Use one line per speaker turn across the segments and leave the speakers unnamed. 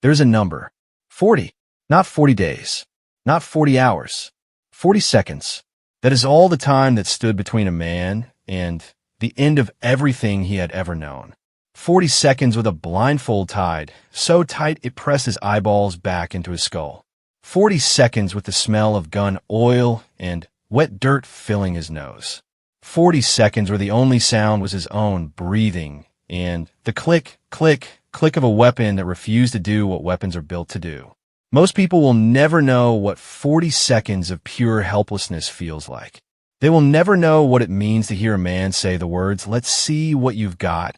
There's a number. 40. Not 40 days. Not 40 hours. 40 seconds. That is all the time that stood between a man and the end of everything he had ever known. 40 seconds with a blindfold tied, so tight it pressed his eyeballs back into his skull. 40 seconds with the smell of gun oil and wet dirt filling his nose. 40 seconds where the only sound was his own breathing and the click, click, click of a weapon that refused to do what weapons are built to do. Most people will never know what 40 seconds of pure helplessness feels like. They will never know what it means to hear a man say the words, "Let's see what you've got,"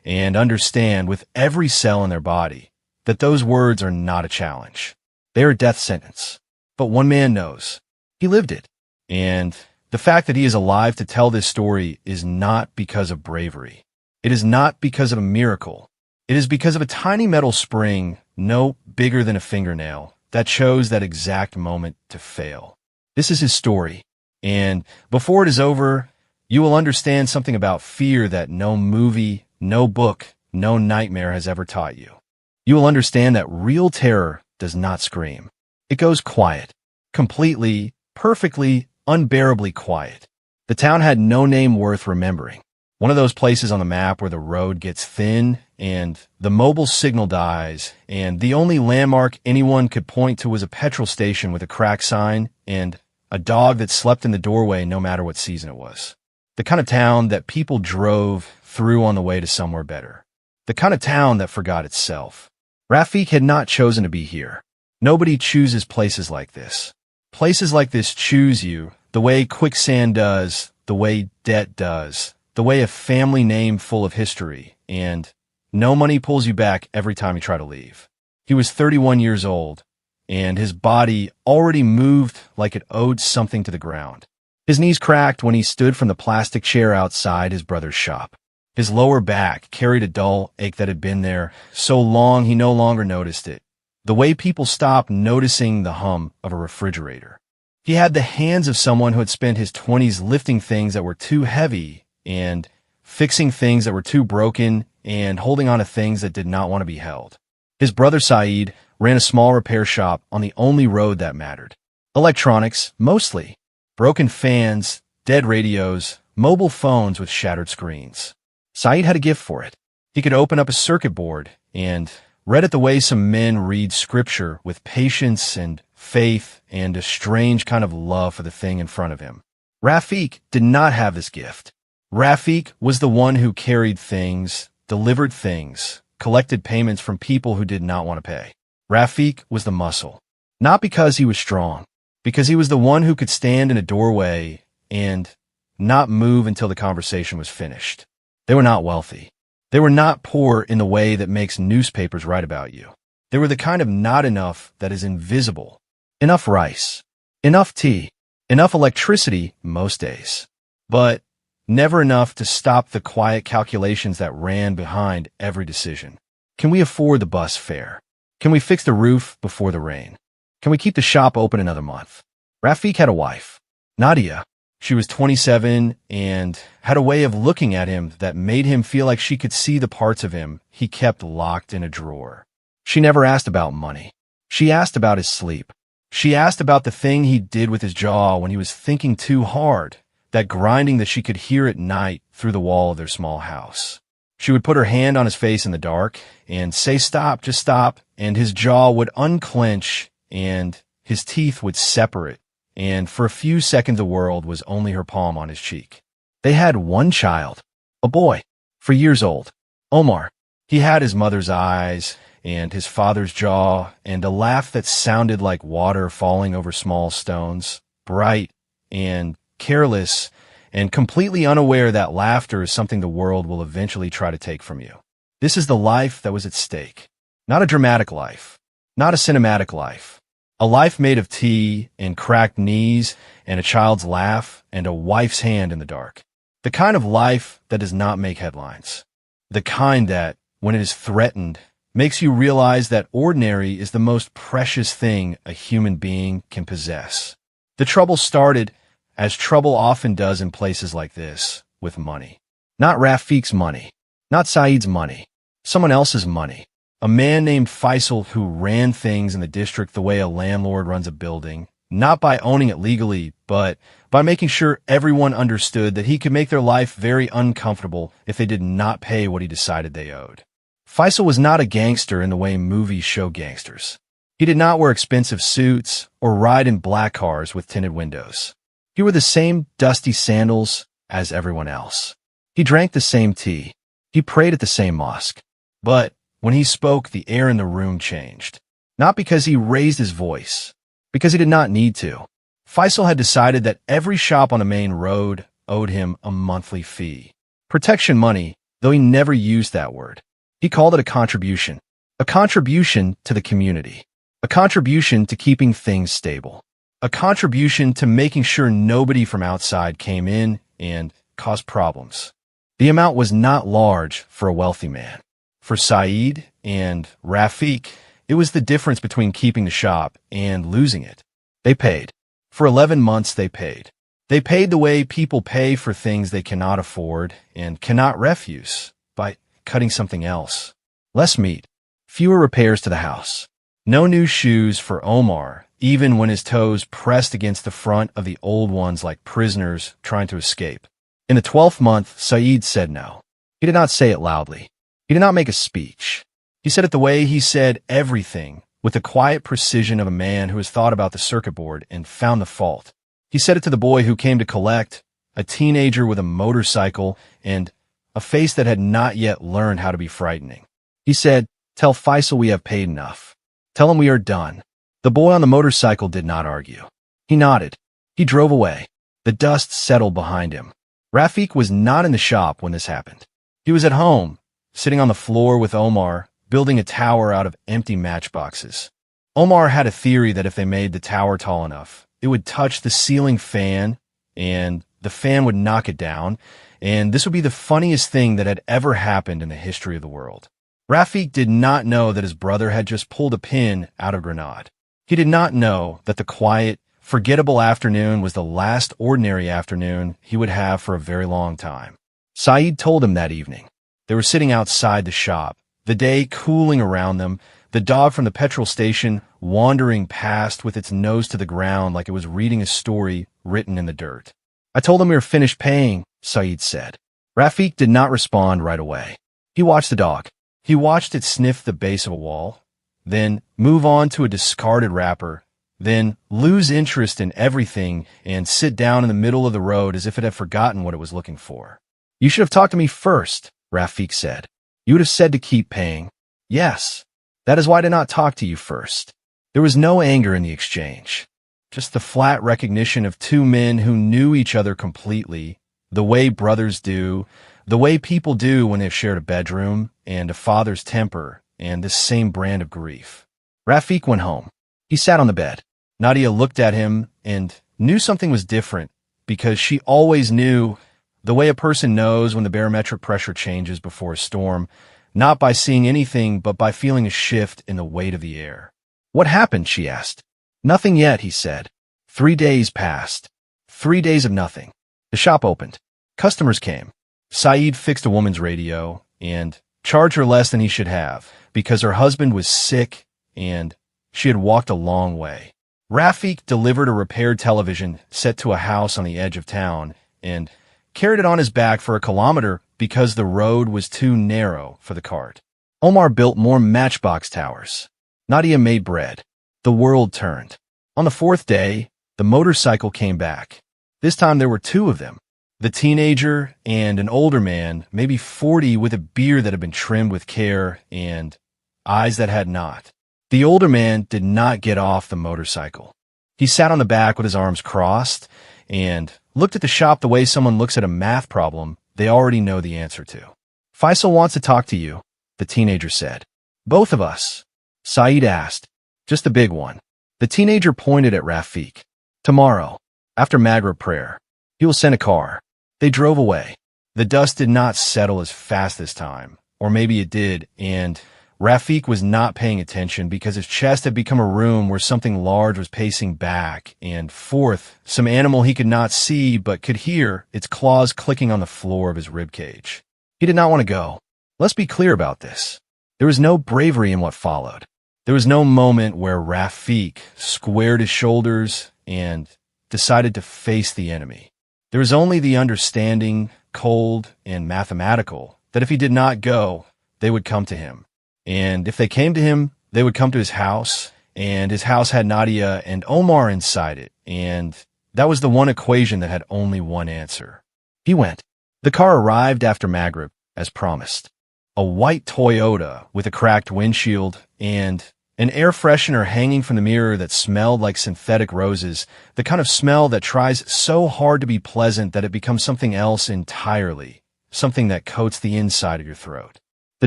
and understand with every cell in their body that those words are not a challenge. They are a death sentence. But one man knows. He lived it. And the fact that he is alive to tell this story is not because of bravery. It is not because of a miracle. It is because of a tiny metal spring, no bigger than a fingernail, that chose that exact moment to fail. This is his story. And before it is over, you will understand something about fear that no movie, no book, no nightmare has ever taught you. You will understand that real terror does not scream. It goes quiet. Completely, perfectly, unbearably quiet. The town had no name worth remembering. One of those places on the map where the road gets thin and the mobile signal dies and the only landmark anyone could point to was a petrol station with a cracked sign and a dog that slept in the doorway no matter what season it was. The kind of town that people drove through on the way to somewhere better. The kind of town that forgot itself. Rafik had not chosen to be here. Nobody chooses places like this. Places like this choose you the way quicksand does, the way debt does, the way a family name full of history, and no money pulls you back every time you try to leave. He was 31 years old, and his body already moved like it owed something to the ground. His knees cracked when he stood from the plastic chair outside his brother's shop. His lower back carried a dull ache that had been there so long he no longer noticed it. The way people stop noticing the hum of a refrigerator. He had the hands of someone who had spent his 20s lifting things that were too heavy and fixing things that were too broken and holding on to things that did not want to be held. His brother Saeed ran a small repair shop on the only road that mattered. Electronics, mostly. Broken fans, dead radios, mobile phones with shattered screens. Saeed had a gift for it. He could open up a circuit board and read it the way some men read scripture with patience and faith and a strange kind of love for the thing in front of him. Rafik did not have this gift. Rafik was the one who carried things, delivered things, collected payments from people who did not want to pay. Rafik was the muscle. Not because he was strong, because he was the one who could stand in a doorway and not move until the conversation was finished. They were not wealthy. They were not poor in the way that makes newspapers write about you. They were the kind of not enough that is invisible. Enough rice, enough tea, enough electricity most days, but never enough to stop the quiet calculations that ran behind every decision. Can we afford the bus fare? Can we fix the roof before the rain? Can we keep the shop open another month? Rafik had a wife, Nadia. She was 27 and had a way of looking at him that made him feel like she could see the parts of him he kept locked in a drawer. She never asked about money. She asked about his sleep. She asked about the thing he did with his jaw when he was thinking too hard, that grinding that she could hear at night through the wall of their small house. She would put her hand on his face in the dark and say, "Stop, just stop," and his jaw would unclench and his teeth would separate, and for a few seconds the world was only her palm on his cheek. They had one child, a boy, 4 years old, Omar. He had his mother's eyes and his father's jaw and a laugh that sounded like water falling over small stones, bright and careless and completely unaware that laughter is something the world will eventually try to take from you. This is the life that was at stake. Not a dramatic life, not a cinematic life. A life made of tea and cracked knees and a child's laugh and a wife's hand in the dark. The kind of life that does not make headlines. The kind that, when it is threatened, makes you realize that ordinary is the most precious thing a human being can possess. The trouble started, as trouble often does in places like this, with money. Not Rafik's money. Not Saeed's money. Someone else's money. A man named Faisal who ran things in the district the way a landlord runs a building, not by owning it legally, but by making sure everyone understood that he could make their life very uncomfortable if they did not pay what he decided they owed. Faisal was not a gangster in the way movies show gangsters. He did not wear expensive suits or ride in black cars with tinted windows. He wore the same dusty sandals as everyone else. He drank the same tea. He prayed at the same mosque. But when he spoke, the air in the room changed. Not because he raised his voice, because he did not need to. Faisal had decided that every shop on the main road owed him a monthly fee. Protection money, though he never used that word. He called it a contribution to the community, a contribution to keeping things stable, a contribution to making sure nobody from outside came in and caused problems. The amount was not large for a wealthy man. For Saeed and Rafiq, it was the difference between keeping the shop and losing it. They paid. For 11 months they paid. They paid the way people pay for things they cannot afford and cannot refuse, by cutting something else. Less meat. Fewer repairs to the house. No new shoes for Omar, even when his toes pressed against the front of the old ones like prisoners trying to escape. In the 12th month, Saeed said no. He did not say it loudly. He did not make a speech. He said it the way he said everything, with the quiet precision of a man who has thought about the circuit board and found the fault. He said it to the boy who came to collect, a teenager with a motorcycle and a face that had not yet learned how to be frightening. He said, "Tell Faisal we have paid enough. Tell him we are done." The boy on the motorcycle did not argue. He nodded. He drove away. The dust settled behind him. Rafiq was not in the shop when this happened. He was at home, sitting on the floor with Omar, building a tower out of empty matchboxes. Omar had a theory that if they made the tower tall enough, it would touch the ceiling fan, and the fan would knock it down, and this would be the funniest thing that had ever happened in the history of the world. Rafiq did not know that his brother had just pulled a pin out of grenade. He did not know that the quiet, forgettable afternoon was the last ordinary afternoon he would have for a very long time. Saeed told him that evening. They were sitting outside the shop, the day cooling around them, the dog from the petrol station wandering past with its nose to the ground like it was reading a story written in the dirt. "I told him we were finished paying," Saeed said. Rafiq did not respond right away. He watched the dog. He watched it sniff the base of a wall, then move on to a discarded wrapper, then lose interest in everything and sit down in the middle of the road as if it had forgotten what it was looking for. "You should have talked to me first," Rafiq said. "You would have said to keep paying." "Yes, that is why I did not talk to you first." There was no anger in the exchange, just the flat recognition of two men who knew each other completely, the way brothers do, the way people do when they've shared a bedroom and a father's temper and this same brand of grief. Rafiq went home. He sat on the bed. Nadia looked at him and knew something was different because she always knew the way a person knows when the barometric pressure changes before a storm, not by seeing anything but by feeling a shift in the weight of the air. "What happened?" she asked. "Nothing yet," he said. 3 days passed. 3 days of nothing. The shop opened. Customers came. Saeed fixed a woman's radio and charged her less than he should have because her husband was sick and she had walked a long way. Rafiq delivered a repaired television set to a house on the edge of town and carried it on his back for a kilometer because the road was too narrow for the cart. Omar built more matchbox towers. Nadia made bread. The world turned. On the 4th day, the motorcycle came back. This time there were 2 of them. The teenager and an older man, maybe 40, with a beard that had been trimmed with care and eyes that had not. The older man did not get off the motorcycle. He sat on the back with his arms crossed and looked at the shop the way someone looks at a math problem they already know the answer to. "Faisal wants to talk to you," the teenager said. "Both of us?" Saeed asked. "Just the big one." The teenager pointed at Rafiq. "Tomorrow, after Maghrib prayer, he will send a car." They drove away. The dust did not settle as fast this time, or maybe it did, and Rafiq was not paying attention because his chest had become a room where something large was pacing back and forth, some animal he could not see but could hear, its claws clicking on the floor of his ribcage. He did not want to go. Let's be clear about this. There was no bravery in what followed. There was no moment where Rafik squared his shoulders and decided to face the enemy. There was only the understanding, cold and mathematical, that if he did not go, they would come to him. And if they came to him, they would come to his house, and his house had Nadia and Omar inside it, and that was the one equation that had only one answer. He went. The car arrived after Maghrib, as promised. A white Toyota with a cracked windshield and an air freshener hanging from the mirror that smelled like synthetic roses, the kind of smell that tries so hard to be pleasant that it becomes something else entirely, something that coats the inside of your throat. The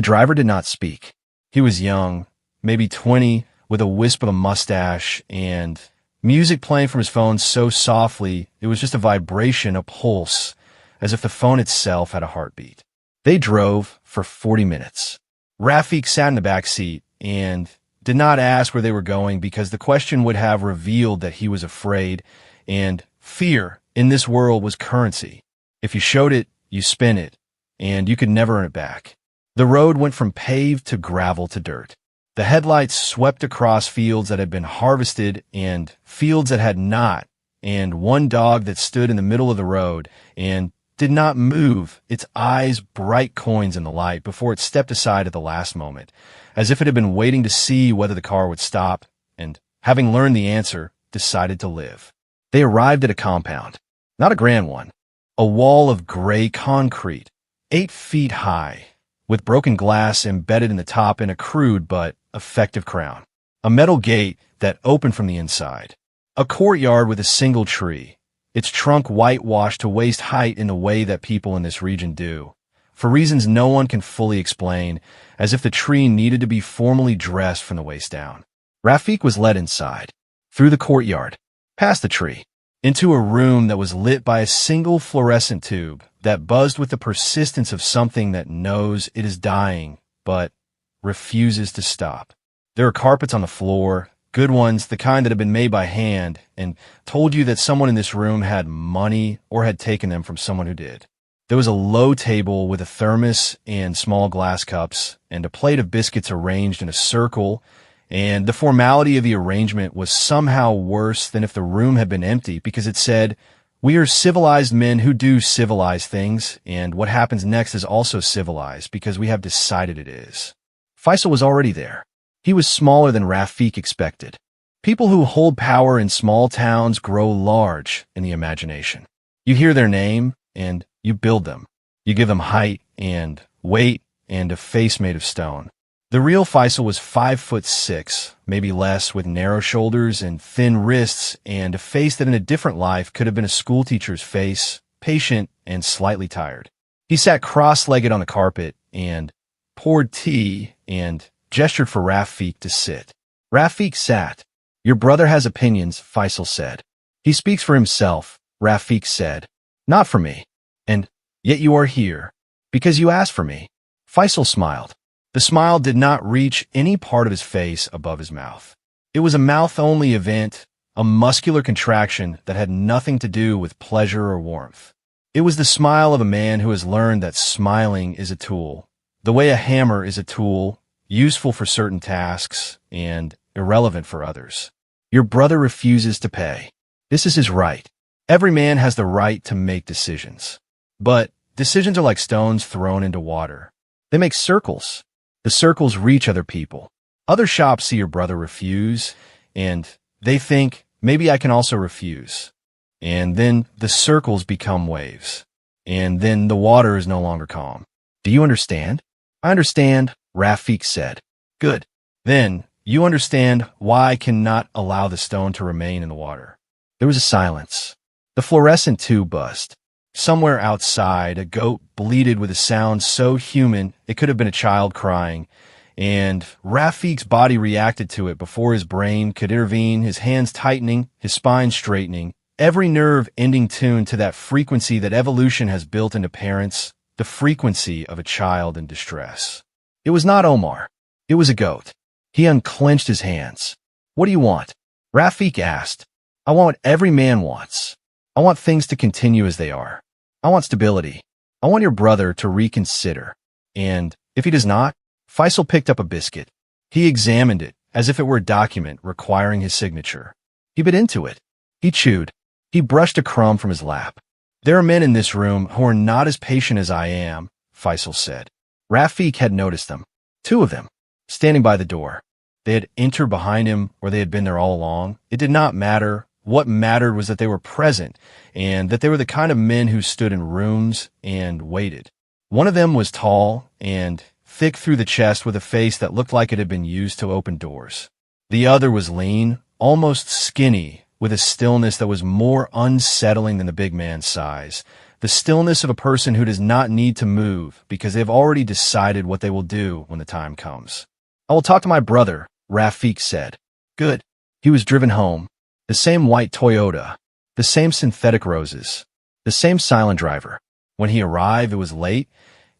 driver did not speak. He was young, maybe 20, with a wisp of a mustache, and music playing from his phone so softly it was just a vibration, a pulse, as if the phone itself had a heartbeat. They drove for 40 minutes. Rafik sat in the back seat and did not ask where they were going because the question would have revealed that he was afraid, and fear in this world was currency. If you showed it, you spent it, and you could never earn it back. The road went from paved to gravel to dirt. The headlights swept across fields that had been harvested and fields that had not, and one dog that stood in the middle of the road and did not move, its eyes bright coins in the light before it stepped aside at the last moment, as if it had been waiting to see whether the car would stop, and, having learned the answer, decided to live. They arrived at a compound. Not a grand one. A wall of gray concrete, 8 feet high, with broken glass embedded in the top in a crude but effective crown. A metal gate that opened from the inside. A courtyard with a single tree, its trunk whitewashed to waist height in the way that people in this region do, for reasons no one can fully explain, as if the tree needed to be formally dressed from the waist down. Rafik was led inside, through the courtyard, past the tree, into a room that was lit by a single fluorescent tube that buzzed with the persistence of something that knows it is dying, but refuses to stop. There are carpets on the floor, good ones, the kind that had been made by hand, and told you that someone in this room had money or had taken them from someone who did. There was a low table with a thermos and small glass cups and a plate of biscuits arranged in a circle, and the formality of the arrangement was somehow worse than if the room had been empty because it said, "We are civilized men who do civilized things, and what happens next is also civilized because we have decided it is." Faisal was already there. He was smaller than Rafik expected. People who hold power in small towns grow large in the imagination. You hear their name, and you build them. You give them height and weight and a face made of stone. The real Faisal was 5'6", maybe less, with narrow shoulders and thin wrists and a face that in a different life could have been a schoolteacher's face, patient and slightly tired. He sat cross-legged on the carpet and poured tea and gestured for Rafik to sit. Rafik sat. "Your brother has opinions," Faisal said. "He speaks for himself," Rafik said. "Not for me. And yet you are here. Because you asked for me." Faisal smiled. The smile did not reach any part of his face above his mouth. It was a mouth-only event, a muscular contraction that had nothing to do with pleasure or warmth. It was the smile of a man who has learned that smiling is a tool, the way a hammer is a tool, useful for certain tasks and irrelevant for others. Your brother refuses to pay. This is his right. Every man has the right to make decisions. But decisions are like stones thrown into water. They make circles. The circles reach other people. Other shops see your brother refuse, and they think, maybe I can also refuse. And then the circles become waves. And then the water is no longer calm. Do you understand? I understand, Rafik said. Good. Then you understand why I cannot allow the stone to remain in the water. There was a silence. The fluorescent tube buzzed. Somewhere outside, a goat bleated with a sound so human it could have been a child crying, and Rafik's body reacted to it before his brain could intervene, his hands tightening, his spine straightening, every nerve ending tuned to that frequency that evolution has built into parents, the frequency of a child in distress. It was not Omar. It was a goat. He unclenched his hands. What do you want? Rafik asked. I want what every man wants. I want things to continue as they are. I want stability. I want your brother to reconsider. And if he does not, Faisal picked up a biscuit. He examined it, as if it were a document requiring his signature. He bit into it. He chewed. He brushed a crumb from his lap. "There are men in this room who are not as patient as I am," Faisal said. Rafiq had noticed them. 2 of them, standing by the door. They had entered behind him, or they had been there all along. It did not matter. What mattered was that they were present, and that they were the kind of men who stood in rooms and waited. One of them was tall and thick through the chest, with a face that looked like it had been used to open doors. The other was lean, almost skinny, with a stillness that was more unsettling than the big man's size. The stillness of a person who does not need to move because they have already decided what they will do when the time comes. "I will talk to my brother," Rafiq said. "Good." He was driven home. The same white Toyota, the same synthetic roses, the same silent driver. When he arrived, it was late,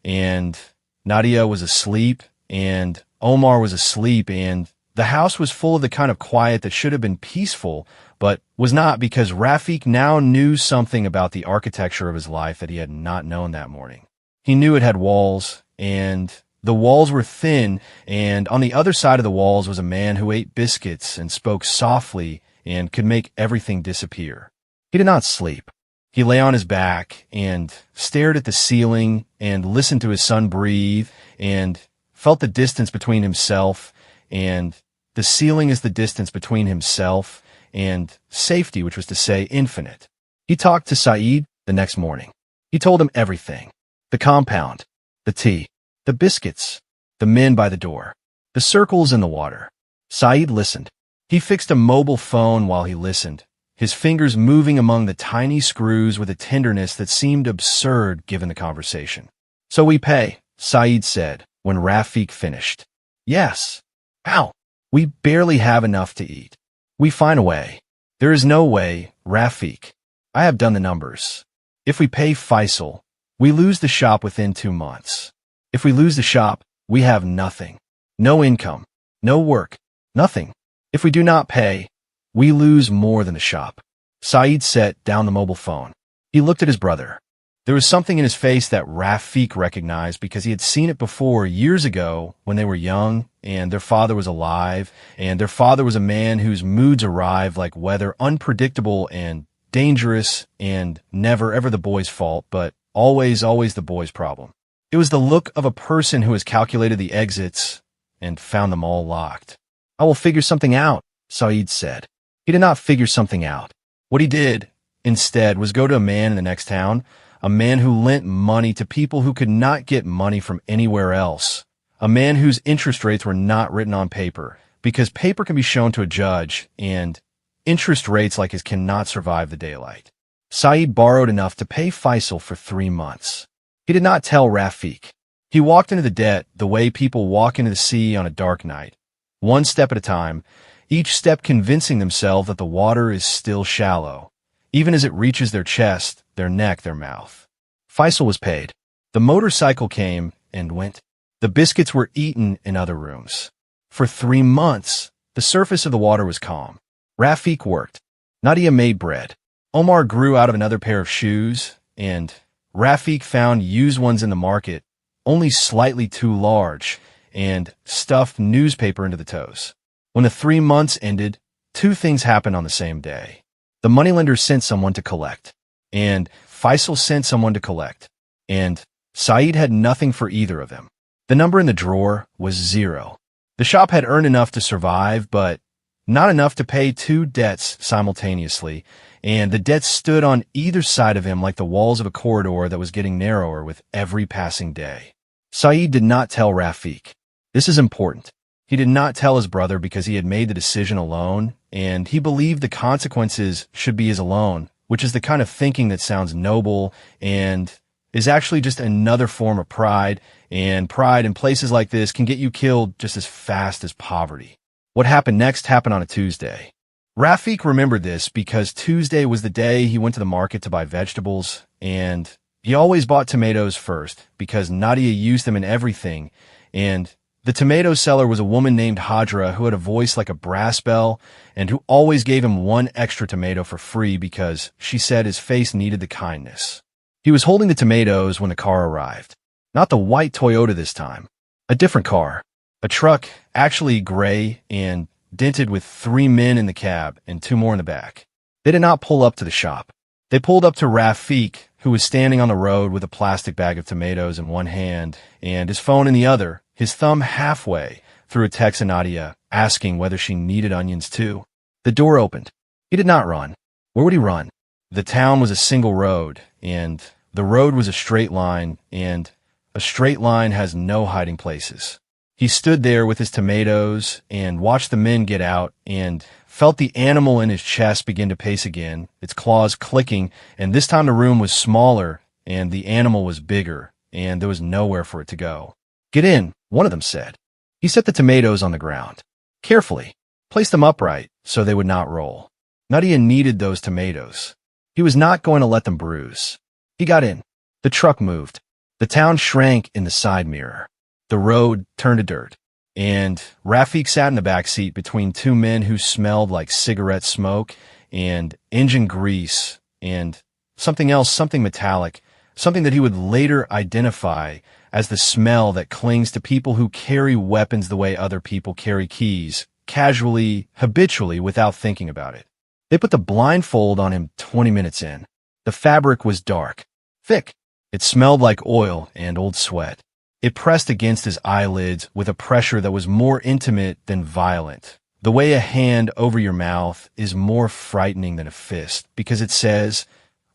and Nadia was asleep, and Omar was asleep, and the house was full of the kind of quiet that should have been peaceful, but was not, because Rafiq now knew something about the architecture of his life that he had not known that morning. He knew it had walls, and the walls were thin, and on the other side of the walls was a man who ate biscuits and spoke softly and could make everything disappear. He did not sleep. He lay on his back and stared at the ceiling and listened to his son breathe and felt the distance between himself and the ceiling is the distance between himself and safety, which was to say infinite. He talked to Saeed the next morning. He told him everything. The compound, the tea, the biscuits, the men by the door, the circles in the water. Saeed listened. He fixed a mobile phone while he listened, his fingers moving among the tiny screws with a tenderness that seemed absurd given the conversation. "So we pay," Saeed said when Rafiq finished. "Yes." "How?" "We barely have enough to eat. We find a way." "There is no way, Rafiq. I have done the numbers. If we pay Faisal, we lose the shop within 2 months. If we lose the shop, we have nothing. No income, no work, nothing. If we do not pay, we lose more than the shop." Saeed set down the mobile phone. He looked at his brother. There was something in his face that Rafiq recognized because he had seen it before years ago when they were young and their father was alive, and their father was a man whose moods arrived like weather, unpredictable and dangerous, and never ever the boy's fault, but always the boy's problem. It was the look of a person who has calculated the exits and found them all locked. "I will figure something out," Saeed said. He did not figure something out. What he did, instead, was go to a man in the next town, a man who lent money to people who could not get money from anywhere else, a man whose interest rates were not written on paper, because paper can be shown to a judge, and interest rates like his cannot survive the daylight. Saeed borrowed enough to pay Faisal for 3 months. He did not tell Rafiq. He walked into the debt the way people walk into the sea on a dark night, one step at a time, each step convincing themselves that the water is still shallow, even as it reaches their chest, their neck, their mouth. Faisal was paid. The motorcycle came and went. The biscuits were eaten in other rooms. For 3 months, the surface of the water was calm. Rafiq worked. Nadia made bread. Omar grew out of another pair of shoes, and Rafiq found used ones in the market, only slightly too large, and stuffed newspaper into the toes. When the 3 months ended, 2 things happened on the same day. The moneylender sent someone to collect, and Faisal sent someone to collect, and Saeed had nothing for either of them. The number in the drawer was 0. The shop had earned enough to survive, but not enough to pay 2 debts simultaneously, and the debts stood on either side of him like the walls of a corridor that was getting narrower with every passing day. Saeed did not tell Rafiq. This is important. He did not tell his brother because he had made the decision alone, and he believed the consequences should be his alone, which is the kind of thinking that sounds noble and is actually just another form of pride, and pride in places like this can get you killed just as fast as poverty. What happened next happened on a Tuesday. Rafiq remembered this because Tuesday was the day he went to the market to buy vegetables, and he always bought tomatoes first because Nadia used them in everything, and the tomato seller was a woman named Hadra who had a voice like a brass bell and who always gave him 1 extra tomato for free because she said his face needed the kindness. He was holding the tomatoes when the car arrived. Not the white Toyota this time. A different car. A truck, actually gray and dented with 3 men in the cab and 2 more in the back. They did not pull up to the shop. They pulled up to Rafik, who was standing on the road with a plastic bag of tomatoes in one hand and his phone in the other, his thumb halfway through a text to Nadia, asking whether she needed onions too. The door opened. He did not run. Where would he run? The town was a single road, and the road was a straight line, and a straight line has no hiding places. He stood there with his tomatoes and watched the men get out and felt the animal in his chest begin to pace again, its claws clicking, and this time the room was smaller and the animal was bigger, and there was nowhere for it to go. Get in, one of them said. He set the tomatoes on the ground. Carefully, placed them upright so they would not roll. Nadia needed those tomatoes. He was not going to let them bruise. He got in. The truck moved. The town shrank in the side mirror. The road turned to dirt, and Rafik sat in the back seat between 2 men who smelled like cigarette smoke and engine grease and something else, something metallic, something that he would later identify as the smell that clings to people who carry weapons the way other people carry keys, casually, habitually, without thinking about it. They put the blindfold on him 20 minutes in. The fabric was dark, thick. It smelled like oil and old sweat. It pressed against his eyelids with a pressure that was more intimate than violent. The way a hand over your mouth is more frightening than a fist, because it says,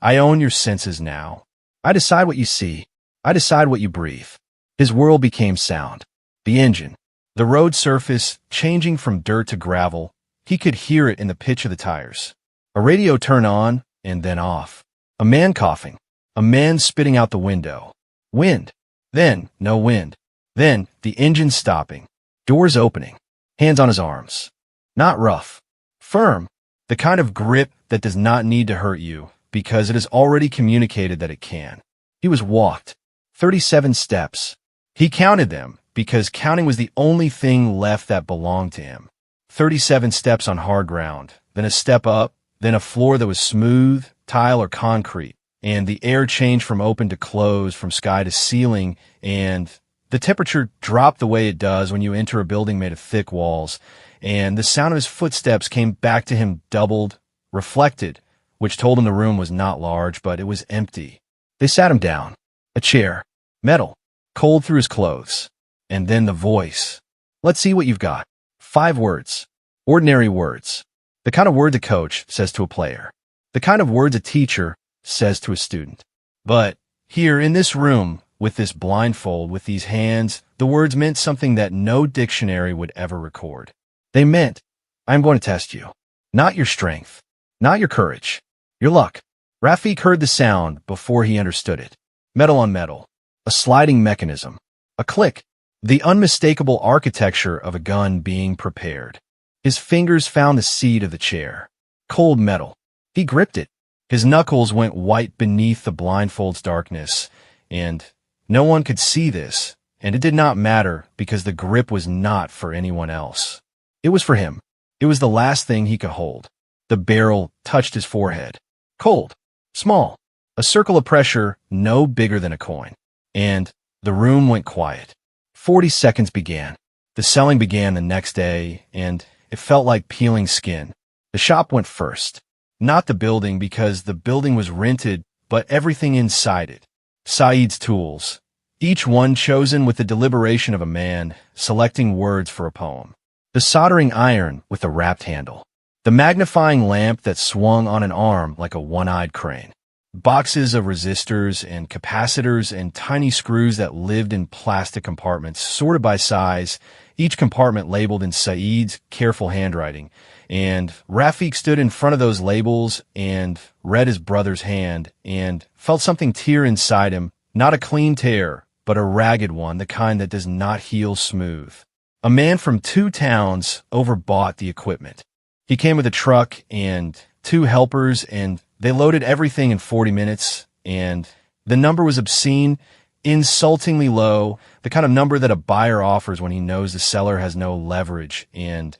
I own your senses now. I decide what you see. I decide what you breathe. His world became sound. The engine. The road surface, changing from dirt to gravel. He could hear it in the pitch of the tires. A radio turned on and then off. A man coughing. A man spitting out the window. Wind. Then, no wind. Then, the engine stopping. Doors opening. Hands on his arms. Not rough. Firm. The kind of grip that does not need to hurt you, because it has already communicated that it can. He was walked. 37 steps. He counted them, because counting was the only thing left that belonged to him. 37 steps on hard ground, then a step up, then a floor that was smooth, tile or concrete. And the air changed from open to closed, from sky to ceiling, and the temperature dropped the way it does when you enter a building made of thick walls, and the sound of his footsteps came back to him doubled, reflected, which told him the room was not large, but it was empty. They sat him down. A chair. Metal. Cold through his clothes. And then the voice. Let's see what you've got. 5 words. Ordinary words. The kind of word a coach says to a player. The kind of words a teacher says to a student. But here in this room, with this blindfold, with these hands, the words meant something that no dictionary would ever record. They meant, I'm going to test you. Not your strength. Not your courage. Your luck. Rafik heard the sound before he understood it. Metal on metal. A sliding mechanism. A click. The unmistakable architecture of a gun being prepared. His fingers found the seat of the chair. Cold metal. He gripped it. His knuckles went white beneath the blindfold's darkness, and no one could see this, and it did not matter because the grip was not for anyone else. It was for him. It was the last thing he could hold. The barrel touched his forehead. Cold. Small. A circle of pressure no bigger than a coin. And the room went quiet. 40 seconds began. The selling began the next day, and it felt like peeling skin. The shop went first. Not the building, because the building was rented, but everything inside it. Saeed's tools, each one chosen with the deliberation of a man, selecting words for a poem. The soldering iron with a wrapped handle. The magnifying lamp that swung on an arm like a one-eyed crane. Boxes of resistors and capacitors and tiny screws that lived in plastic compartments, sorted by size, each compartment labeled in Saeed's careful handwriting. And Rafik stood in front of those labels and read his brother's hand and felt something tear inside him, not a clean tear, but a ragged one, the kind that does not heal smooth. A man from 2 towns overbought the equipment. He came with a truck and 2 helpers, and they loaded everything in 40 minutes, and the number was obscene, insultingly low, the kind of number that a buyer offers when he knows the seller has no leverage and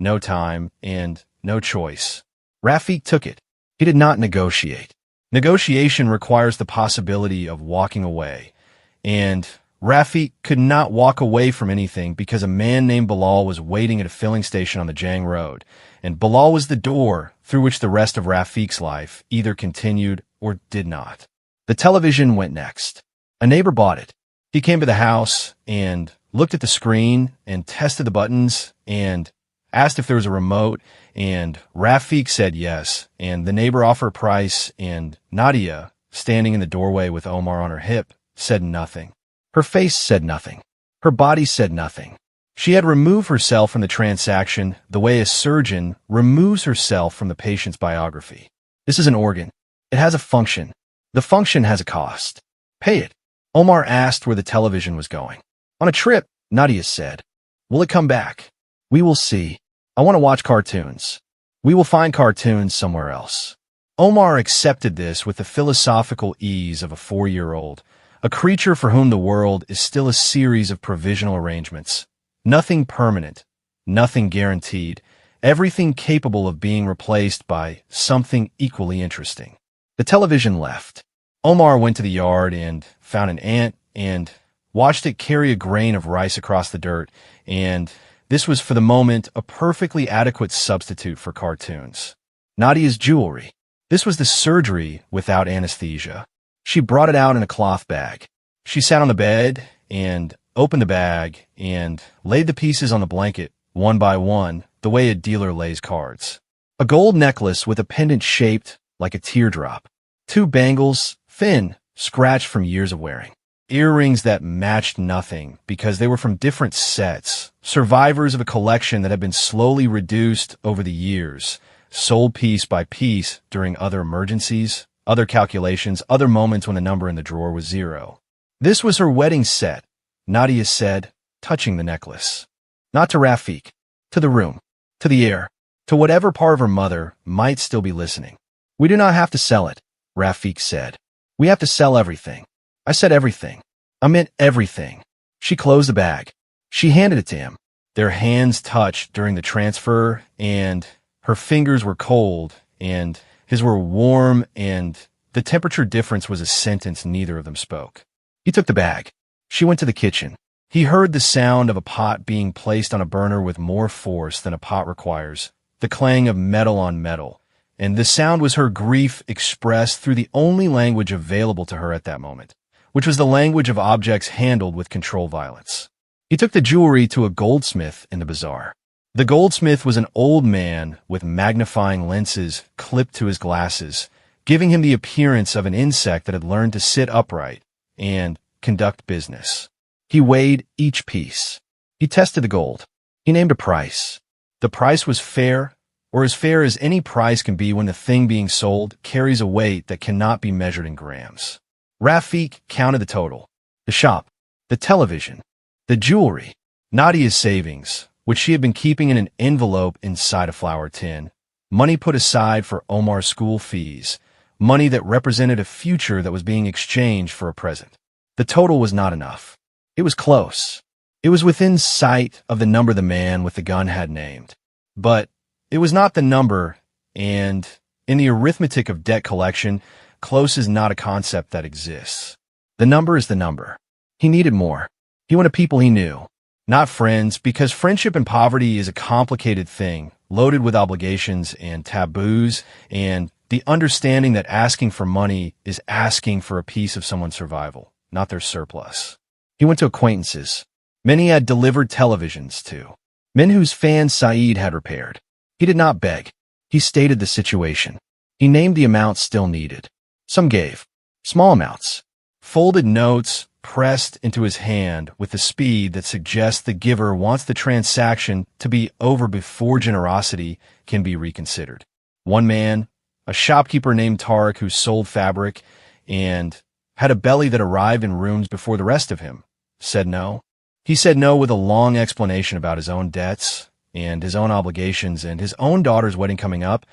no time and no choice. Rafik took it. He did not negotiate. Negotiation requires the possibility of walking away, and Rafiq could not walk away from anything because a man named Bilal was waiting at a filling station on the Jang Road, and Bilal was the door through which the rest of Rafiq's life either continued or did not. The television went next. A neighbor bought it. He came to the house and looked at the screen and tested the buttons and asked if there was a remote, and Rafiq said yes, and the neighbor offered a price, and Nadia, standing in the doorway with Omar on her hip, said nothing. Her face said nothing. Her body said nothing. She had removed herself from the transaction the way a surgeon removes herself from the patient's biography. This is an organ. It has a function. The function has a cost. Pay it. Omar asked where the television was going. On a trip, Nadia said. Will it come back? We will see. I want to watch cartoons. We will find cartoons somewhere else. Omar accepted this with the philosophical ease of a 4-year-old, a creature for whom the world is still a series of provisional arrangements. Nothing permanent, nothing guaranteed, everything capable of being replaced by something equally interesting. The television left. Omar went to the yard and found an ant and watched it carry a grain of rice across the dirt, and this was for the moment a perfectly adequate substitute for cartoons. Nadia's jewelry. This was the surgery without anesthesia. She brought it out in a cloth bag. She sat on the bed and opened the bag and laid the pieces on the blanket, one by one, the way a dealer lays cards. A gold necklace with a pendant shaped like a teardrop. 2 bangles, thin, scratched from years of wearing. Earrings that matched nothing because they were from different sets, survivors of a collection that had been slowly reduced over the years, sold piece by piece during other emergencies, other calculations, other moments when the number in the drawer was 0. This was her wedding set, Nadia said, touching the necklace. Not to Rafiq, to the room, to the air, to whatever part of her mother might still be listening. We do not have to sell it, Rafiq said. We have to sell everything. I said everything. I meant everything. She closed the bag. She handed it to him. Their hands touched during the transfer, and her fingers were cold, and his were warm, and the temperature difference was a sentence neither of them spoke. He took the bag. She went to the kitchen. He heard the sound of a pot being placed on a burner with more force than a pot requires, the clang of metal on metal, and the sound was her grief expressed through the only language available to her at that moment, which was the language of objects handled with control violence. He took the jewelry to a goldsmith in the bazaar. The goldsmith was an old man with magnifying lenses clipped to his glasses, giving him the appearance of an insect that had learned to sit upright and conduct business. He weighed each piece. He tested the gold. He named a price. The price was fair, or as fair as any price can be when the thing being sold carries a weight that cannot be measured in grams. Rafiq counted the total. The shop, the television, the jewelry, Nadia's savings, which she had been keeping in an envelope inside a flour tin, money put aside for Omar's school fees, money that represented a future that was being exchanged for a present. The total was not enough. It was close. It was within sight of the number the man with the gun had named. But it was not the number, and in the arithmetic of debt collection, close is not a concept that exists. The number is the number. He needed more. He wanted people he knew, not friends, because friendship and poverty is a complicated thing, loaded with obligations and taboos, and the understanding that asking for money is asking for a piece of someone's survival, not their surplus. He went to acquaintances. Men he had delivered televisions to. Men whose fans Saeed had repaired. He did not beg. He stated the situation. He named the amounts still needed. Some gave. Small amounts. Folded notes pressed into his hand with the speed that suggests the giver wants the transaction to be over before generosity can be reconsidered. One man, a shopkeeper named Tariq who sold fabric and had a belly that arrived in rooms before the rest of him, said no. He said no with a long explanation about his own debts and his own obligations and his own daughter's wedding coming up,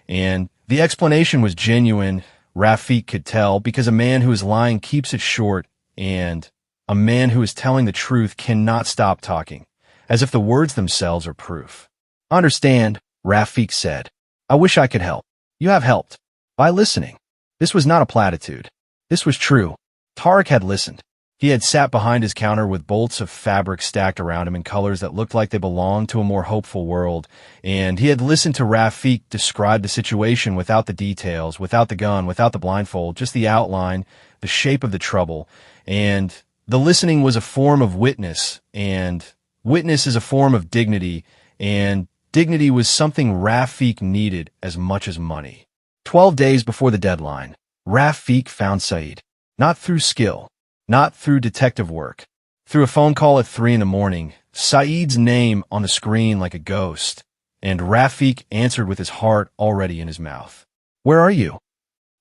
and the explanation was genuine, Rafiq could tell, because a man who is lying keeps it short, and a man who is telling the truth cannot stop talking, as if the words themselves are proof. Understand, Rafiq said. I wish I could help. You have helped. By listening. This was not a platitude. This was true. Tariq had listened. He had sat behind his counter with bolts of fabric stacked around him in colors that looked like they belonged to a more hopeful world, and he had listened to Rafik describe the situation without the details, without the gun, without the blindfold, just the outline, the shape of the trouble, and the listening was a form of witness, and witness is a form of dignity, and dignity was something Rafik needed as much as money. 12 days before the deadline, Rafik found Saeed. Not through skill, not through detective work. Through a phone call at 3 in the morning, Saeed's name on the screen like a ghost, and Rafik answered with his heart already in his mouth. "Where are you?"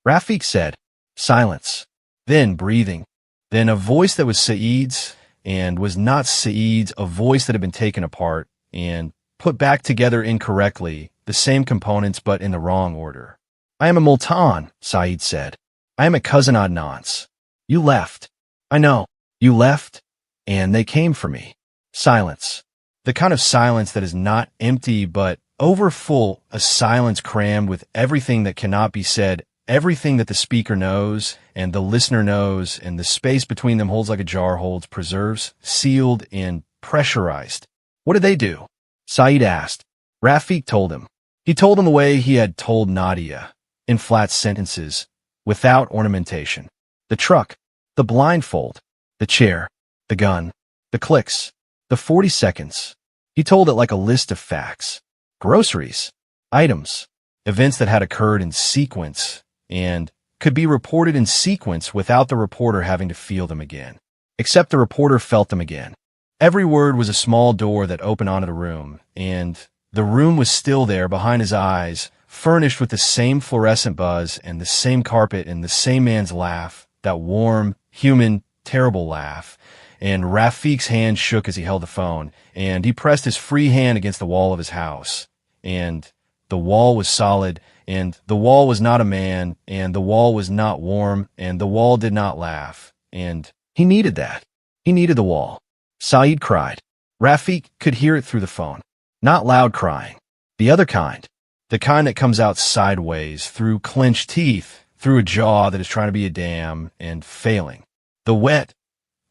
Rafik said. Silence. Then breathing. Then a voice that was Saeed's and was not Saeed's, a voice that had been taken apart and put back together incorrectly, the same components but in the wrong order. "I am a Multan," Saeed said. "I am a cousin Adnan's. You left. I know. You left, and they came for me." Silence. The kind of silence that is not empty but overfull, a silence crammed with everything that cannot be said, everything that the speaker knows and the listener knows, and the space between them holds like a jar holds, preserves, sealed, and pressurized. "What did they do?" Saeed asked. Rafik told him. He told him the way he had told Nadia, in flat sentences, without ornamentation. The truck, the blindfold, the chair, the gun, the clicks, the 40 seconds. He told it like a list of facts. Groceries, items, events that had occurred in sequence and could be reported in sequence without the reporter having to feel them again. Except the reporter felt them again. Every word was a small door that opened onto the room, and the room was still there behind his eyes, furnished with the same fluorescent buzz and the same carpet and the same man's laugh, that warm, human, terrible laugh. And Rafik's hand shook as he held the phone, and he pressed his free hand against the wall of his house. And the wall was solid, and the wall was not a man, and the wall was not warm, and the wall did not laugh. And he needed that. He needed the wall. Saeed cried. Rafik could hear it through the phone. Not loud crying. The other kind. The kind that comes out sideways, through clenched teeth, through a jaw that is trying to be a dam and failing. The wet,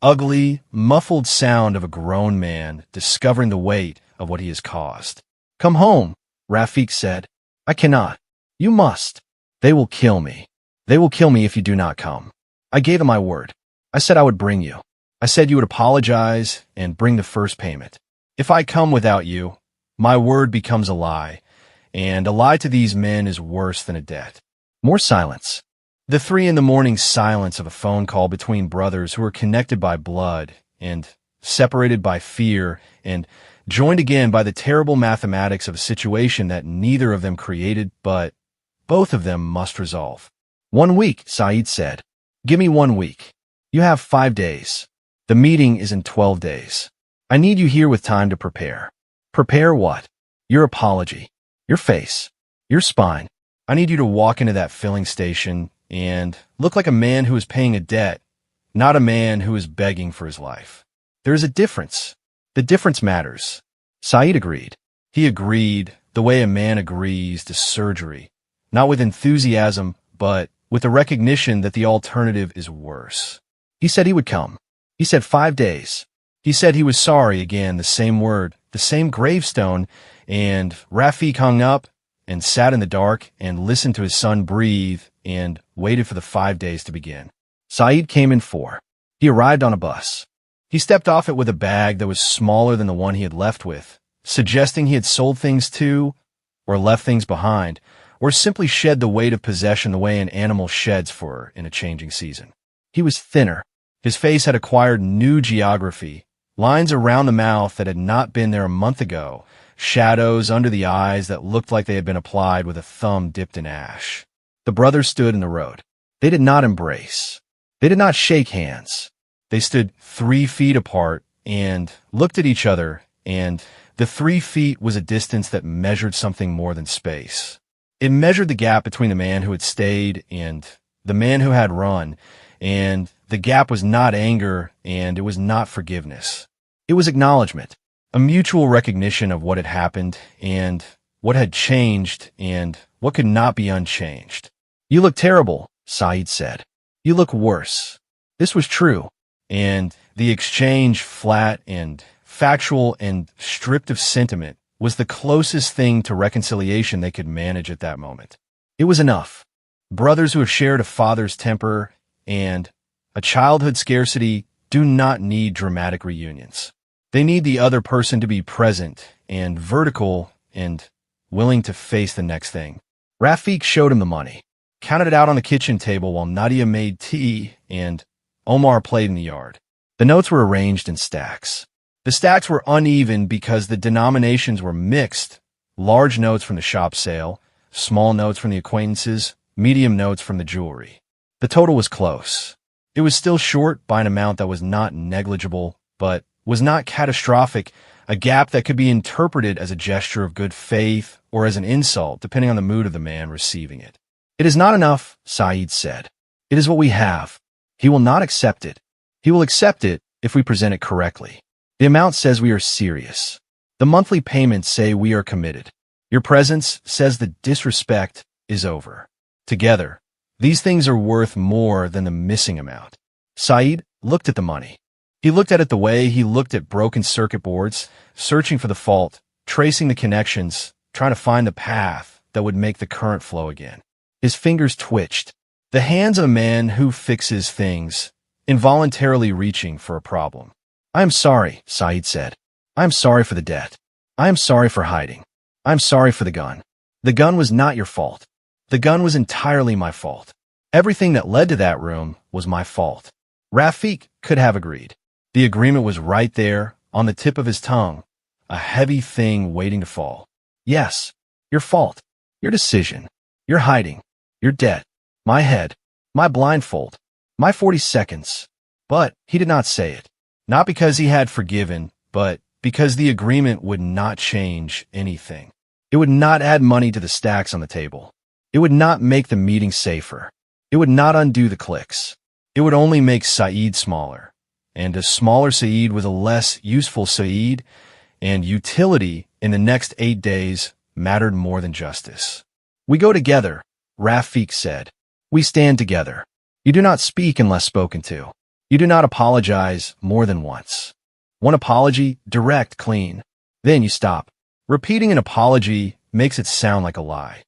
ugly, muffled sound of a grown man discovering the weight of what he has caused. "Come home," Rafik said. "I cannot. You must. They will kill me. They will kill me if you do not come. I gave them my word. I said I would bring you. I said you would apologize and bring the first payment. If I come without you, my word becomes a lie, and a lie to these men is worse than a debt." More silence. The 3 in the morning silence of a phone call between brothers who are connected by blood and separated by fear and joined again by the terrible mathematics of a situation that neither of them created, but both of them must resolve. "1 week, Saeed said. "Give me 1 week. You have 5 days. The meeting is in 12 days. I need you here with time to prepare." "Prepare what?" "Your apology. Your face. Your spine. I need you to walk into that filling station and look like a man who is paying a debt, not a man who is begging for his life. There is a difference. The difference matters." Saeed agreed. He agreed the way a man agrees to surgery, not with enthusiasm, but with the recognition that the alternative is worse. He said he would come. He said 5 days. He said he was sorry again, the same word, the same gravestone, and Rafik hung up and sat in the dark and listened to his son breathe and waited for the 5 days to begin. Saeed came in 4. He arrived on a bus. He stepped off it with a bag that was smaller than the one he had left with, suggesting he had sold things to, or left things behind, or simply shed the weight of possession the way an animal sheds fur in a changing season. He was thinner. His face had acquired new geography, lines around the mouth that had not been there a month ago, shadows under the eyes that looked like they had been applied with a thumb dipped in ash. The brothers stood in the road. They did not embrace. They did not shake hands. They stood 3 feet apart and looked at each other, and the 3 feet was a distance that measured something more than space. It measured the gap between the man who had stayed and the man who had run, and the gap was not anger and it was not forgiveness. It was acknowledgement. A mutual recognition of what had happened and what had changed and what could not be unchanged. "You look terrible," Saeed said. "You look worse." This was true. and the exchange, flat and factual and stripped of sentiment, was the closest thing to reconciliation they could manage at that moment. It was enough. Brothers who have shared a father's temper and a childhood scarcity do not need dramatic reunions. They need the other person to be present and vertical and willing to face the next thing. Rafik showed him the money, counted it out on the kitchen table while Nadia made tea and Omar played in the yard. The notes were arranged in stacks. The stacks were uneven because the denominations were mixed. Large notes from the shop sale, small notes from the acquaintances, medium notes from the jewelry. The total was close. It was still short by an amount that was not negligible, but was not catastrophic, a gap that could be interpreted as a gesture of good faith or as an insult, depending on the mood of the man receiving it. It is not enough, Saeed said. It is what we have. He will not accept it. He will accept it if we present it correctly. The amount says we are serious. The monthly payments say we are committed. Your presence says the disrespect is over. Together, these things are worth more than the missing amount. Saeed looked at the money. He looked at it the way he looked at broken circuit boards, searching for the fault, tracing the connections, trying to find the path that would make the current flow again. His fingers twitched. The hands of a man who fixes things, involuntarily reaching for a problem. I am sorry, Saeed said. I am sorry for the debt. I am sorry for hiding. I am sorry for the gun. The gun was not your fault. The gun was entirely my fault. Everything that led to that room was my fault. Rafik could have agreed. The agreement was right there, on the tip of his tongue, a heavy thing waiting to fall. Yes, your fault, your decision, your hiding, your debt, my head, my blindfold, my 40 seconds. But he did not say it. Not because he had forgiven, but because the agreement would not change anything. It would not add money to the stacks on the table. It would not make the meeting safer. It would not undo the clicks. It would only make Saeed smaller. And a smaller Saeed was a less useful Saeed, and utility in the next 8 days mattered more than justice. We go together, Rafik said. We stand together. You do not speak unless spoken to. You do not apologize more than once. One apology, direct, clean. Then you stop. Repeating an apology makes it sound like a lie.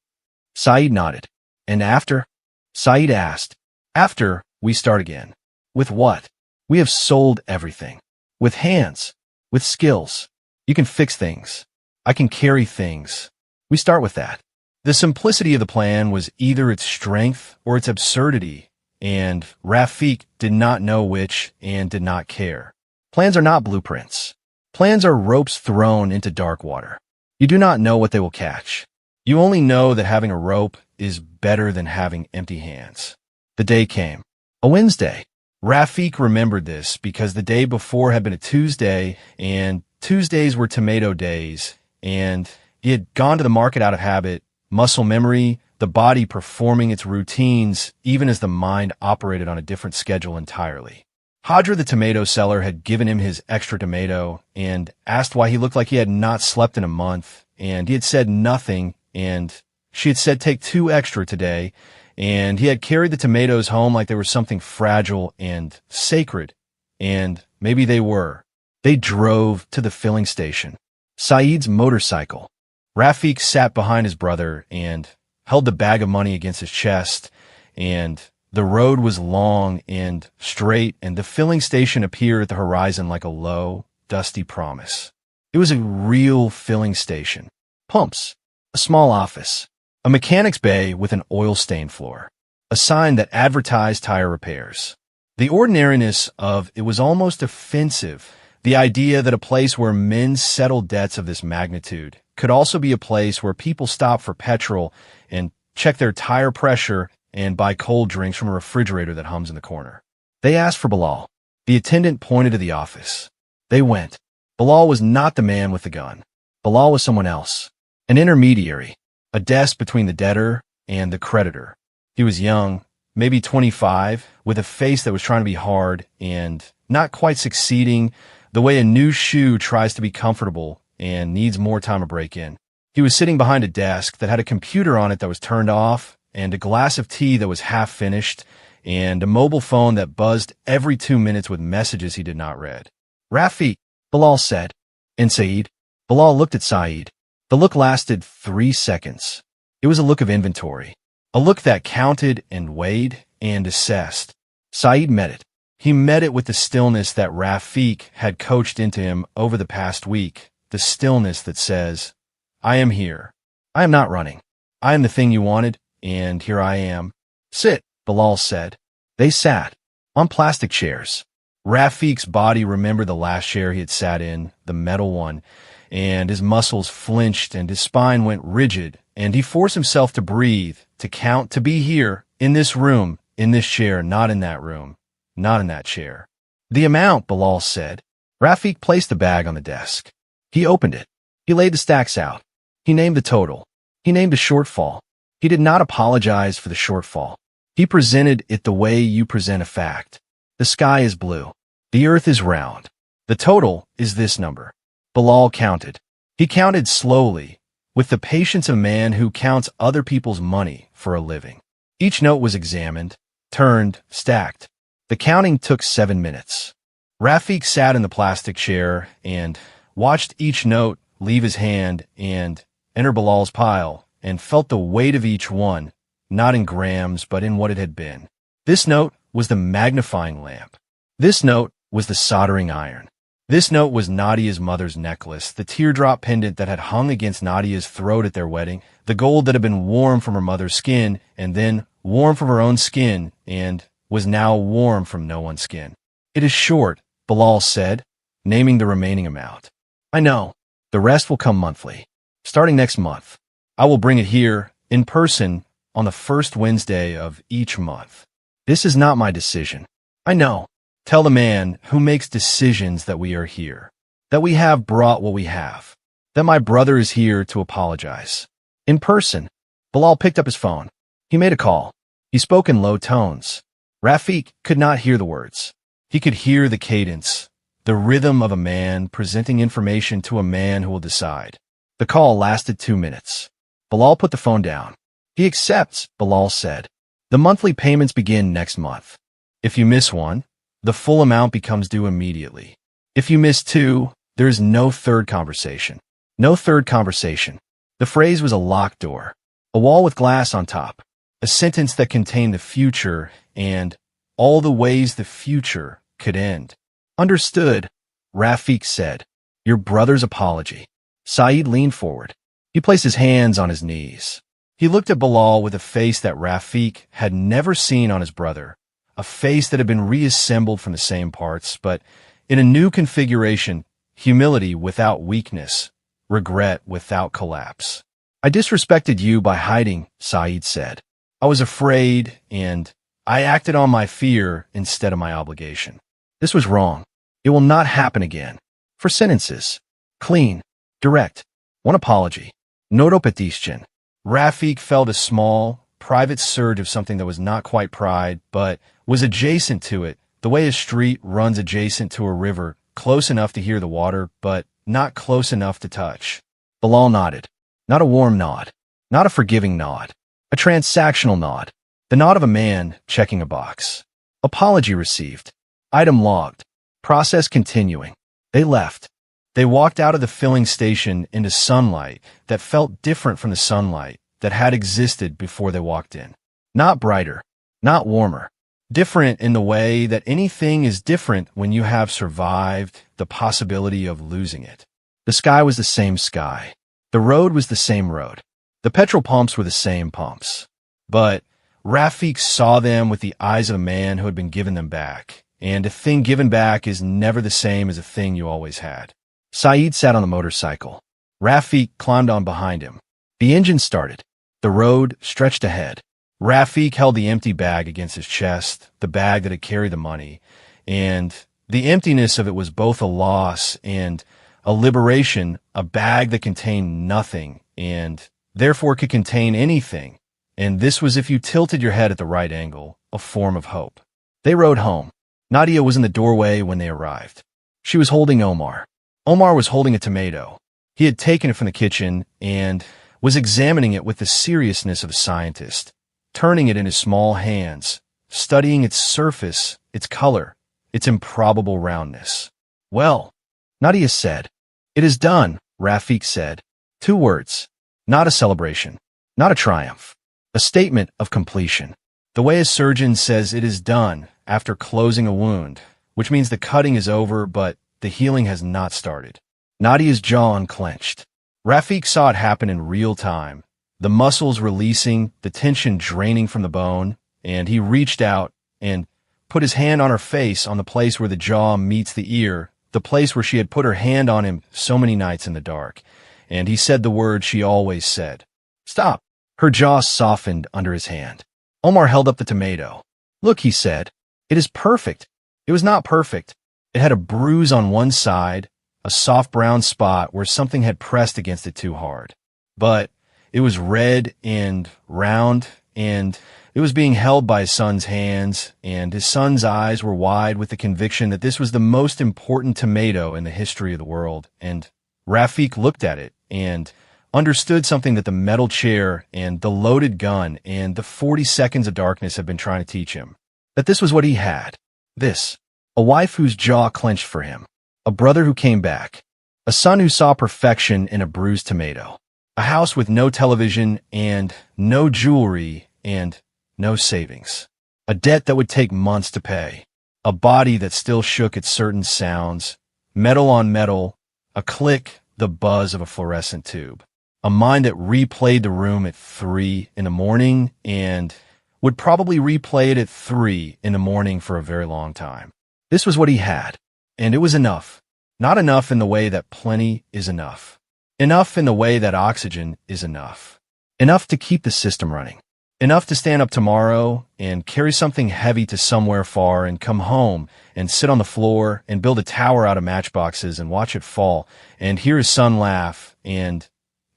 Saeed nodded. And after? Saeed asked. After, we start again. With what? We have sold everything. With hands. With skills. You can fix things. I can carry things. We start with that. The simplicity of the plan was either its strength or its absurdity, and Rafik did not know which and did not care. Plans are not blueprints. Plans are ropes thrown into dark water. You do not know what they will catch. You only know that having a rope is better than having empty hands. The day came. A Wednesday. Rafik remembered this because the day before had been a Tuesday, and Tuesdays were tomato days, and he had gone to the market out of habit, muscle memory, the body performing its routines even as the mind operated on a different schedule entirely. Hadra, the tomato seller, had given him his extra tomato and asked why he looked like he had not slept in a month, and he had said nothing, and she had said take 2 extra today, and he had carried the tomatoes home like they were something fragile and sacred, and maybe they were. They drove to the filling station. Saeed's motorcycle. Rafik sat behind his brother and held the bag of money against his chest, and the road was long and straight, and the filling station appeared at the horizon like a low, dusty promise. It was a real filling station. Pumps, a small office, a mechanic's bay with an oil-stained floor, a sign that advertised tire repairs. The ordinariness of it was almost offensive, the idea that a place where men settled debts of this magnitude could also be a place where people stop for petrol and check their tire pressure and buy cold drinks from a refrigerator that hums in the corner. They asked for Bilal. The attendant pointed to the office. They went. Bilal was not the man with the gun. Bilal was someone else, an intermediary, a desk between the debtor and the creditor. He was young, maybe 25, with a face that was trying to be hard and not quite succeeding the way a new shoe tries to be comfortable and needs more time to break in. He was sitting behind a desk that had a computer on it that was turned off and a glass of tea that was half finished and a mobile phone that buzzed every 2 minutes with messages he did not read. "Rafiq," Bilal said. "And Saeed?" Bilal looked at Saeed. The look lasted 3 seconds. It was a look of inventory, a look that counted and weighed and assessed. Saeed met it. He met it with the stillness that Rafiq had coached into him over the past week, the stillness that says, "I am here. I am not running. I am the thing you wanted, and here I am." "Sit," Bilal said. They sat on plastic chairs. Rafiq's body remembered the last chair he had sat in, the metal one, and his muscles flinched and his spine went rigid, and he forced himself to breathe, to count, to be here, in this room, in this chair, not in that room, not in that chair. "The amount," Bilal said. Rafiq placed the bag on the desk. He opened it. He laid the stacks out. He named the total. He named the shortfall. He did not apologize for the shortfall. He presented it the way you present a fact. The sky is blue. The earth is round. The total is this number. Bilal counted. He counted slowly, with the patience of a man who counts other people's money for a living. Each note was examined, turned, stacked. The counting took 7 minutes. Rafiq sat in the plastic chair and watched each note leave his hand and enter Bilal's pile, and felt the weight of each one, not in grams but in what it had been. This note was the magnifying lamp. This note was the soldering iron. This note was Nadia's mother's necklace, the teardrop pendant that had hung against Nadia's throat at their wedding, the gold that had been warm from her mother's skin, and then warm from her own skin, and was now warm from no one's skin. "It is short," Bilal said, naming the remaining amount. "I know. The rest will come monthly. Starting next month. I will bring it here, in person, on the first Wednesday of each month. This is not my decision. I know. Tell the man who makes decisions that we are here, that we have brought what we have, that my brother is here to apologize. In person." Bilal picked up his phone. He made a call. He spoke in low tones. Rafiq could not hear the words. He could hear the cadence, the rhythm of a man presenting information to a man who will decide. The call lasted 2 minutes. Bilal put the phone down. "He accepts," Bilal said. "The monthly payments begin next month. If you miss one, the full amount becomes due immediately. If you miss 2, there is no third conversation. No third conversation." The phrase was a locked door, a wall with glass on top, a sentence that contained the future and all the ways the future could end. "Understood," Rafiq said. "Your brother's apology." Saeed leaned forward. He placed his hands on his knees. He looked at Bilal with a face that Rafiq had never seen on his brother, a face that had been reassembled from the same parts, but in a new configuration, humility without weakness, regret without collapse. "I disrespected you by hiding," Saeed said. "I was afraid, and I acted on my fear instead of my obligation. This was wrong. It will not happen again." 4 sentences. Clean. Direct. One apology. No repetition. Rafiq felt a small, private surge of something that was not quite pride, but was adjacent to it, the way a street runs adjacent to a river, close enough to hear the water, but not close enough to touch. Bilal nodded. Not a warm nod. Not a forgiving nod. A transactional nod. The nod of a man checking a box. Apology received. Item logged. Process continuing. They left. They walked out of the filling station into sunlight that felt different from the sunlight that had existed before they walked in. Not brighter. Not warmer. Different in the way that anything is different when you have survived the possibility of losing it. The sky was the same sky. The road was the same road. The petrol pumps were the same pumps. But Rafiq saw them with the eyes of a man who had been given them back, and a thing given back is never the same as a thing you always had. Saeed sat on the motorcycle. Rafiq climbed on behind him. The engine started. The road stretched ahead. Rafiq held the empty bag against his chest, the bag that had carried the money, and the emptiness of it was both a loss and a liberation, a bag that contained nothing and therefore could contain anything. And this was, if you tilted your head at the right angle, a form of hope. They rode home. Nadia was in the doorway when they arrived. She was holding Omar. Omar was holding a tomato. He had taken it from the kitchen and was examining it with the seriousness of a scientist, turning it in his small hands, studying its surface, its color, its improbable roundness. "Well," Nadia said. "It is done," Rafik said. 2 words. Not a celebration. Not a triumph. A statement of completion. The way a surgeon says it is done after closing a wound, which means the cutting is over, but the healing has not started. Nadia's jaw unclenched. Rafik saw it happen in real time, the muscles releasing, the tension draining from the bone, and he reached out and put his hand on her face, on the place where the jaw meets the ear, the place where she had put her hand on him so many nights in the dark. And he said the word she always said. "Stop." Her jaw softened under his hand. Omar held up the tomato. "Look," he said. "It is perfect." It was not perfect. It had a bruise on one side, a soft brown spot where something had pressed against it too hard. But it was red and round, and it was being held by his son's hands, and his son's eyes were wide with the conviction that this was the most important tomato in the history of the world. And Rafik looked at it and understood something that the metal chair and the loaded gun and the 40 seconds of darkness had been trying to teach him. That this was what he had. This. A wife whose jaw clenched for him. A brother who came back. A son who saw perfection in a bruised tomato. A house with no television and no jewelry and no savings. A debt that would take months to pay. A body that still shook at certain sounds. Metal on metal. A click, the buzz of a fluorescent tube. A mind that replayed the room at 3 in the morning and would probably replay it at 3 in the morning for a very long time. This was what he had, and it was enough. Not enough in the way that plenty is enough. Enough in the way that oxygen is enough. Enough to keep the system running. Enough to stand up tomorrow and carry something heavy to somewhere far and come home and sit on the floor and build a tower out of matchboxes and watch it fall and hear his son laugh and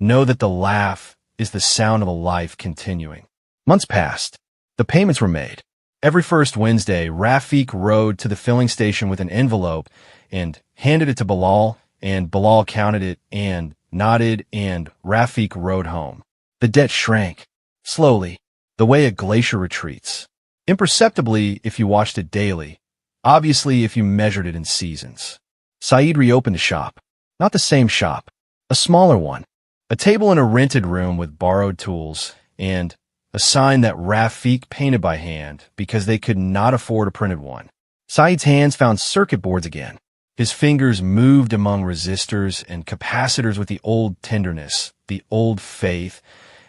know that the laugh is the sound of a life continuing. Months passed. The payments were made. Every first Wednesday, Rafik rode to the filling station with an envelope and handed it to Bilal, and Bilal counted it and nodded, and Rafik rode home. The debt shrank, slowly, the way a glacier retreats. Imperceptibly if you watched it daily, obviously if you measured it in seasons. Saeed reopened the shop. Not the same shop, a smaller one. A table in a rented room with borrowed tools, and a sign that Rafik painted by hand because they could not afford a printed one. Saeed's hands found circuit boards again. His fingers moved among resistors and capacitors with the old tenderness, the old faith,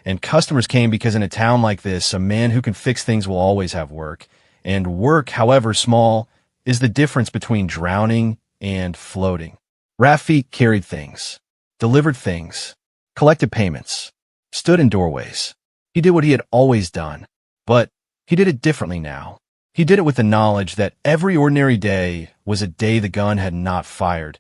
and customers came because in a town like this, a man who can fix things will always have work, and work, however small, is the difference between drowning and floating. Rafik carried things, delivered things, collected payments, stood in doorways. He did what he had always done, but he did it differently now. He did it with the knowledge that every ordinary day was a day the gun had not fired,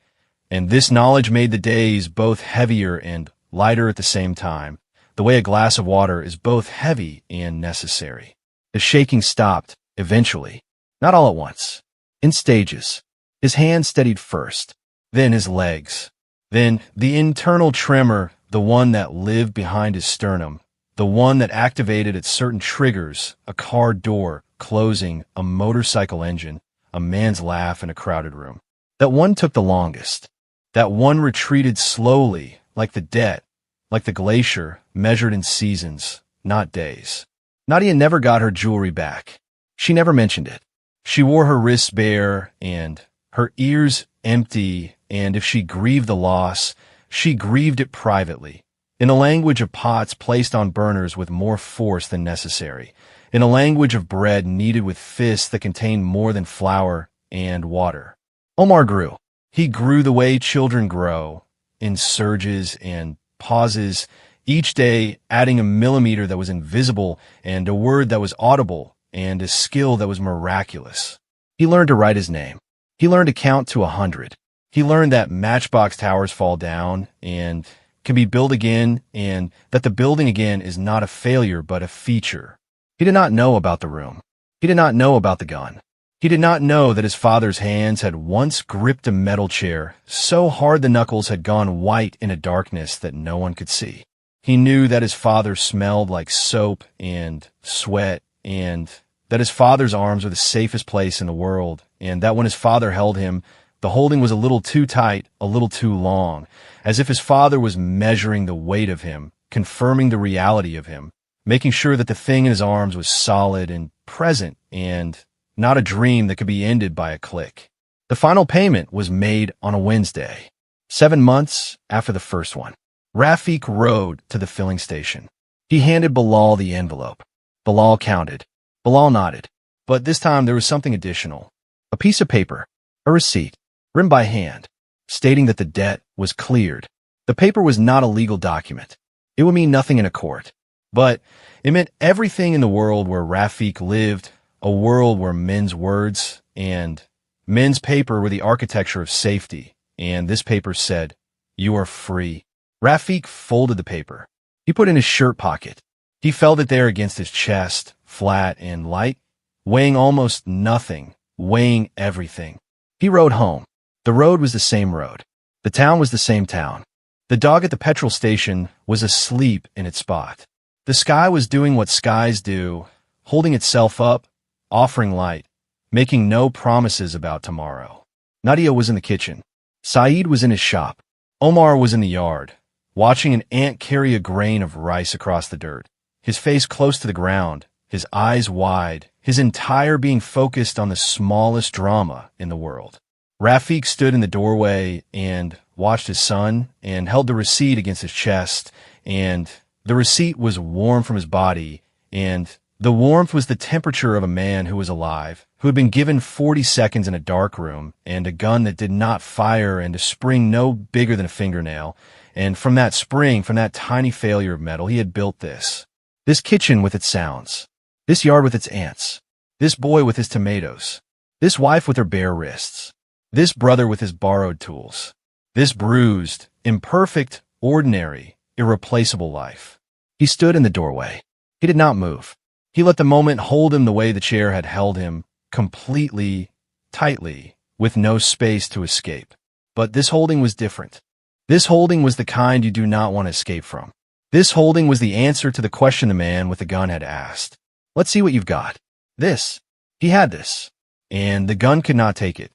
and this knowledge made the days both heavier and lighter at the same time, the way a glass of water is both heavy and necessary. The shaking stopped, eventually, not all at once, in stages. His hands steadied first, then his legs, then the internal tremor, the one that lived behind his sternum, the one that activated at certain triggers, a car door closing, a motorcycle engine, a man's laugh in a crowded room. That one took the longest. That one retreated slowly, like the debt, like the glacier, measured in seasons, not days. Nadia never got her jewelry back. She never mentioned it. She wore her wrists bare and her ears empty, and if she grieved the loss, she grieved it privately, in a language of pots placed on burners with more force than necessary, in a language of bread kneaded with fists that contained more than flour and water. Omar grew. He grew the way children grow, in surges and pauses, each day adding a millimeter that was invisible and a word that was audible and a skill that was miraculous. He learned to write his name. He learned to count to 100. He learned that matchbox towers fall down and can be built again, and that the building again is not a failure but a feature. He did not know about the room. He did not know about the gun. He did not know that his father's hands had once gripped a metal chair so hard the knuckles had gone white in a darkness that no one could see. He knew that his father smelled like soap and sweat and that his father's arms were the safest place in the world, and that when his father held him, the holding was a little too tight, a little too long, as if his father was measuring the weight of him, confirming the reality of him, making sure that the thing in his arms was solid and present and not a dream that could be ended by a click. The final payment was made on a Wednesday, 7 months after the first one. Rafik rode to the filling station. He handed Bilal the envelope. Bilal counted. Bilal nodded. But this time there was something additional. A piece of paper, a receipt, written by hand, stating that the debt was cleared. The paper was not a legal document. It would mean nothing in a court. But it meant everything in the world where Rafik lived, a world where men's words and men's paper were the architecture of safety. And this paper said, "You are free." Rafik folded the paper. He put it in his shirt pocket. He felt it there against his chest, flat and light, weighing almost nothing, weighing everything. He rode home. The road was the same road. The town was the same town. The dog at the petrol station was asleep in its spot. The sky was doing what skies do, holding itself up, offering light, making no promises about tomorrow. Nadia was in the kitchen. Saeed was in his shop. Omar was in the yard, watching an ant carry a grain of rice across the dirt, his face close to the ground, his eyes wide, his entire being focused on the smallest drama in the world. Rafik stood in the doorway and watched his son and held the receipt against his chest, and the receipt was warm from his body, and the warmth was the temperature of a man who was alive, who had been given 40 seconds in a dark room, and a gun that did not fire, and a spring no bigger than a fingernail. And from that spring, from that tiny failure of metal, he had built this. This kitchen with its sounds. This yard with its ants. This boy with his tomatoes. This wife with her bare wrists. This brother with his borrowed tools. This bruised, imperfect, ordinary, irreplaceable life. He stood in the doorway. He did not move. He let the moment hold him the way the chair had held him, completely, tightly, with no space to escape. But this holding was different. This holding was the kind you do not want to escape from. This holding was the answer to the question the man with the gun had asked. "Let's see what you've got." This. He had this. And the gun could not take it.